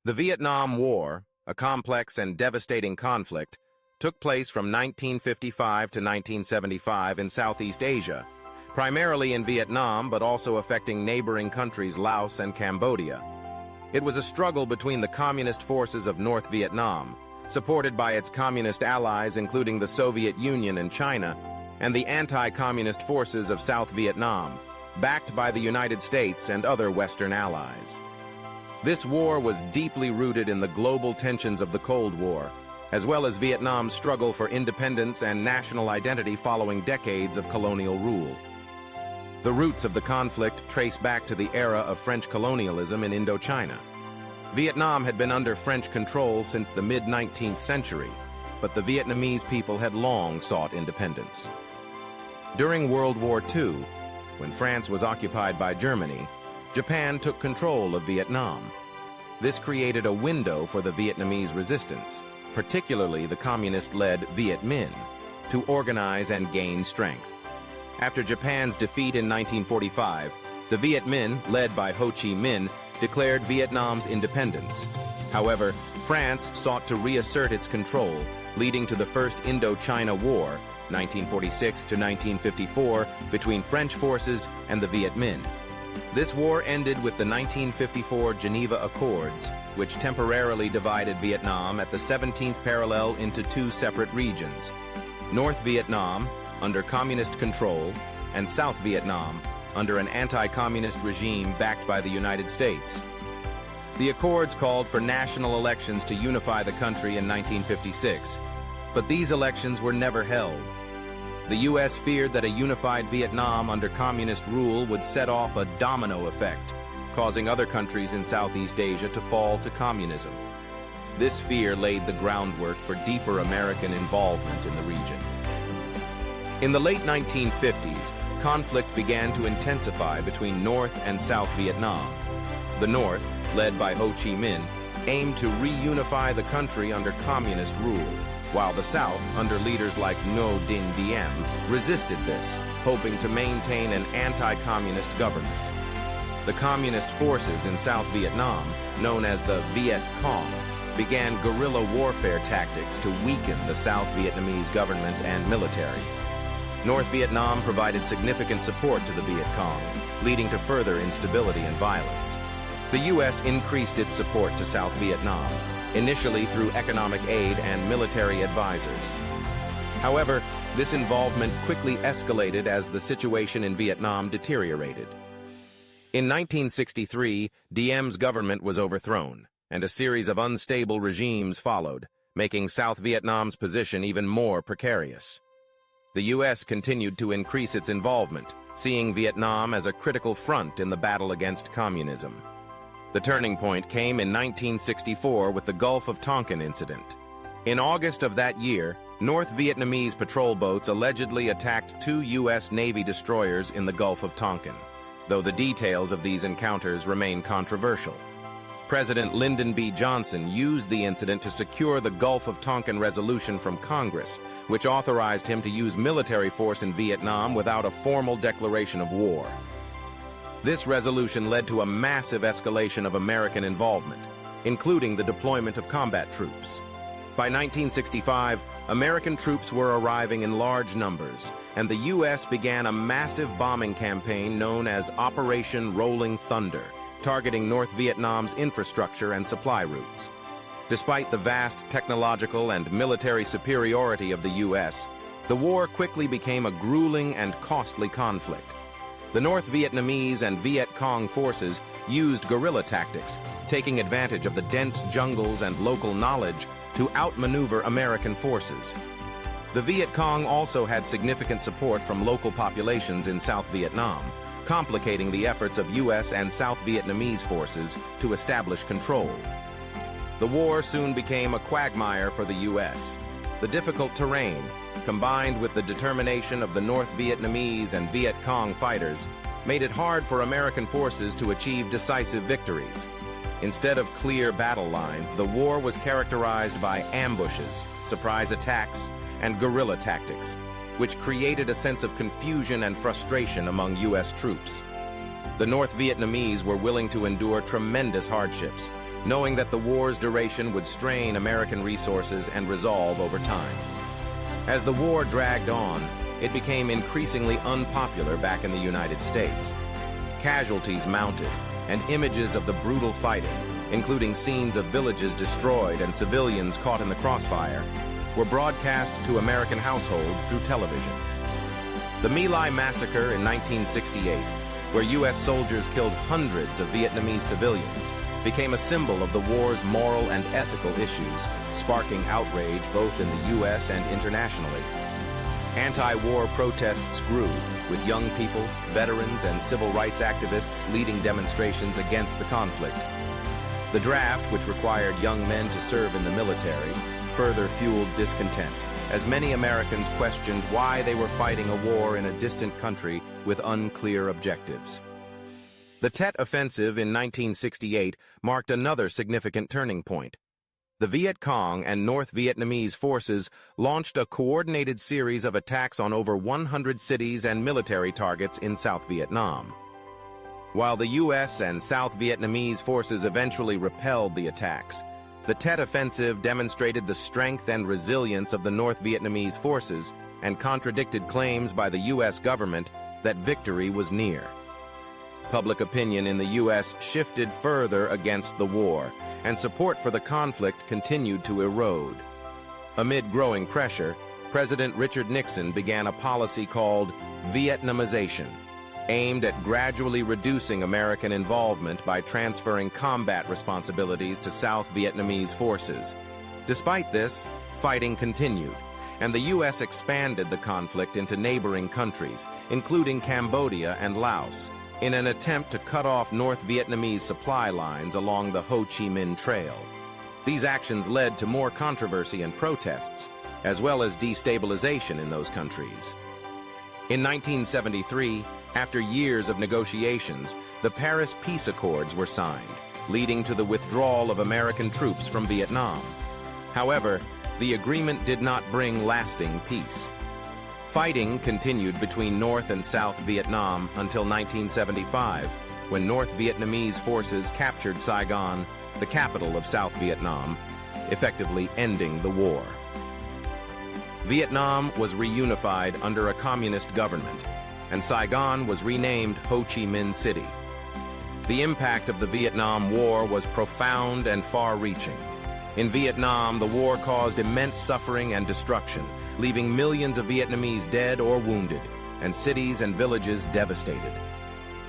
The Vietnam War, a complex and devastating conflict, took place from 1955 to 1975 in Southeast Asia, primarily in Vietnam but also affecting neighboring countries Laos and Cambodia. It was a struggle between the communist forces of North Vietnam, supported by its communist allies including the Soviet Union and China, and the anti-communist forces of South Vietnam, backed by the United States and other Western allies. This war was deeply rooted in the global tensions of the Cold War, as well as Vietnam's struggle for independence and national identity following decades of colonial rule. The roots of the conflict trace back to the era of French colonialism in Indochina. Vietnam had been under French control since the mid-19th century, but the Vietnamese people had long sought independence. During World War II, when France was occupied by Germany, Japan took control of Vietnam. This created a window for the Vietnamese resistance, particularly the communist-led Viet Minh, to organize and gain strength. After Japan's defeat in 1945, the Viet Minh, led by Ho Chi Minh, declared Vietnam's independence. However, France sought to reassert its control, leading to the First Indochina War, 1946 to 1954, between French forces and the Viet Minh. This war ended with the 1954 Geneva Accords, which temporarily divided Vietnam at the 17th parallel into two separate regions: North Vietnam, under communist control, and South Vietnam, under an anti-communist regime backed by the United States. The Accords called for national elections to unify the country in 1956, but these elections were never held. The U.S. feared that a unified Vietnam under communist rule would set off a domino effect, causing other countries in Southeast Asia to fall to communism. This fear laid the groundwork for deeper American involvement in the region. In the late 1950s, conflict began to intensify between North and South Vietnam. The North, led by Ho Chi Minh, aimed to reunify the country under communist rule, while the South, under leaders like Ngo Dinh Diem, resisted this, hoping to maintain an anti-communist government. The communist forces in South Vietnam, known as the Viet Cong, began guerrilla warfare tactics to weaken the South Vietnamese government and military. North Vietnam provided significant support to the Viet Cong, leading to further instability and violence. The U.S. increased its support to South Vietnam, initially through economic aid and military advisors. However, this involvement quickly escalated as the situation in Vietnam deteriorated. In 1963, Diem's government was overthrown, and a series of unstable regimes followed, making South Vietnam's position even more precarious. The U.S. continued to increase its involvement, seeing Vietnam as a critical front in the battle against communism. The turning point came in 1964 with the Gulf of Tonkin incident. In August of that year, North Vietnamese patrol boats allegedly attacked two U.S. Navy destroyers in the Gulf of Tonkin, though the details of these encounters remain controversial. President Lyndon B. Johnson used the incident to secure the Gulf of Tonkin resolution from Congress, which authorized him to use military force in Vietnam without a formal declaration of war. This resolution led to a massive escalation of American involvement, including the deployment of combat troops. By 1965, American troops were arriving in large numbers, and the U.S. began a massive bombing campaign known as Operation Rolling Thunder, targeting North Vietnam's infrastructure and supply routes. Despite the vast technological and military superiority of the U.S., the war quickly became a grueling and costly conflict. The North Vietnamese and Viet Cong forces used guerrilla tactics, taking advantage of the dense jungles and local knowledge to outmaneuver American forces. The Viet Cong also had significant support from local populations in South Vietnam, complicating the efforts of U.S. and South Vietnamese forces to establish control. The war soon became a quagmire for the U.S. The difficult terrain, combined with the determination of the North Vietnamese and Viet Cong fighters, made it hard for American forces to achieve decisive victories. Instead of clear battle lines, the war was characterized by ambushes, surprise attacks, and guerrilla tactics, which created a sense of confusion and frustration among U.S. troops. The North Vietnamese were willing to endure tremendous hardships, knowing that the war's duration would strain American resources and resolve over time. As the war dragged on, it became increasingly unpopular back in the United States. Casualties mounted, and images of the brutal fighting, including scenes of villages destroyed and civilians caught in the crossfire, were broadcast to American households through television. The My Lai massacre in 1968, where U.S. soldiers killed hundreds of Vietnamese civilians, became a symbol of the war's moral and ethical issues, sparking outrage both in the U.S. and internationally. Anti-war protests grew, with young people, veterans, and civil rights activists leading demonstrations against the conflict. The draft, which required young men to serve in the military, further fueled discontent, as many Americans questioned why they were fighting a war in a distant country with unclear objectives. The Tet Offensive in 1968 marked another significant turning point. The Viet Cong and North Vietnamese forces launched a coordinated series of attacks on over 100 cities and military targets in South Vietnam. While the U.S. and South Vietnamese forces eventually repelled the attacks, the Tet Offensive demonstrated the strength and resilience of the North Vietnamese forces and contradicted claims by the U.S. government that victory was near. Public opinion in the U.S. shifted further against the war, and support for the conflict continued to erode. Amid growing pressure, President Richard Nixon began a policy called Vietnamization, aimed at gradually reducing American involvement by transferring combat responsibilities to South Vietnamese forces. Despite this, fighting continued, and the U.S. expanded the conflict into neighboring countries, including Cambodia and Laos, in an attempt to cut off North Vietnamese supply lines along the Ho Chi Minh Trail. These actions led to more controversy and protests, as well as destabilization in those countries. In 1973, after years of negotiations, the Paris Peace Accords were signed, leading to the withdrawal of American troops from Vietnam. However, the agreement did not bring lasting peace. Fighting continued between North and South Vietnam until 1975, when North Vietnamese forces captured Saigon, the capital of South Vietnam, effectively ending the war. Vietnam was reunified under a communist government, and Saigon was renamed Ho Chi Minh City. The impact of the Vietnam War was profound and far-reaching. In Vietnam, the war caused immense suffering and destruction, leaving millions of Vietnamese dead or wounded, and cities and villages devastated.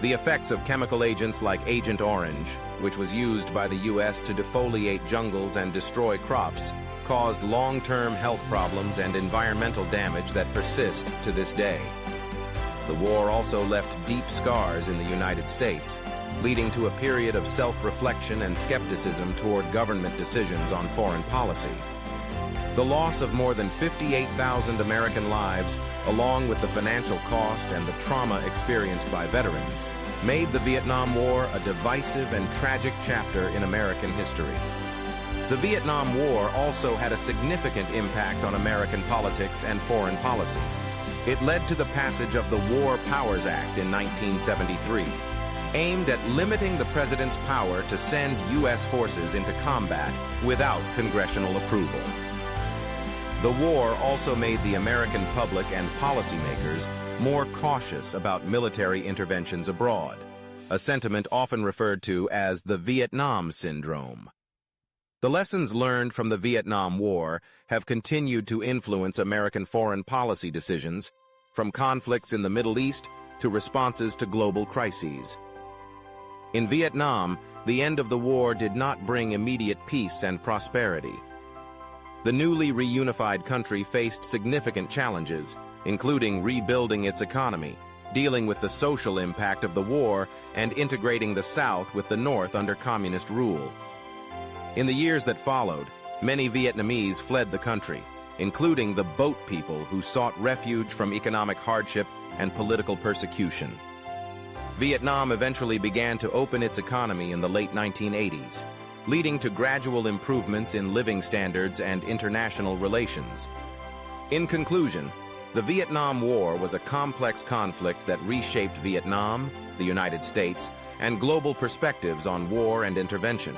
The effects of chemical agents like Agent Orange, which was used by the U.S. to defoliate jungles and destroy crops, caused long-term health problems and environmental damage that persist to this day. The war also left deep scars in the United States, leading to a period of self-reflection and skepticism toward government decisions on foreign policy. The loss of more than 58,000 American lives, along with the financial cost and the trauma experienced by veterans, made the Vietnam War a divisive and tragic chapter in American history. The Vietnam War also had a significant impact on American politics and foreign policy. It led to the passage of the War Powers Act in 1973, aimed at limiting the president's power to send U.S. forces into combat without congressional approval. The war also made the American public and policymakers more cautious about military interventions abroad, a sentiment often referred to as the Vietnam Syndrome. The lessons learned from the Vietnam War have continued to influence American foreign policy decisions, from conflicts in the Middle East to responses to global crises. In Vietnam, the end of the war did not bring immediate peace and prosperity. The newly reunified country faced significant challenges, including rebuilding its economy, dealing with the social impact of the war, and integrating the South with the North under communist rule. In the years that followed, many Vietnamese fled the country, including the boat people who sought refuge from economic hardship and political persecution. Vietnam eventually began to open its economy in the late 1980s, leading to gradual improvements in living standards and international relations. In conclusion, the Vietnam War was a complex conflict that reshaped Vietnam, the United States, and global perspectives on war and intervention.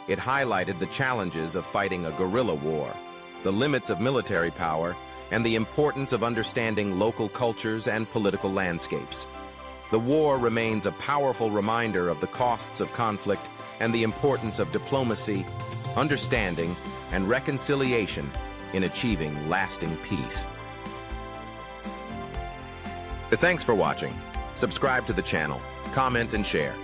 it highlighted the challenges of fighting a guerrilla war, the limits of military power, and the importance of understanding local cultures and political landscapes. The war remains a powerful reminder of the costs of conflict and the importance of diplomacy, understanding, and reconciliation in achieving lasting peace. Thanks for watching. Subscribe to the channel, comment, and share.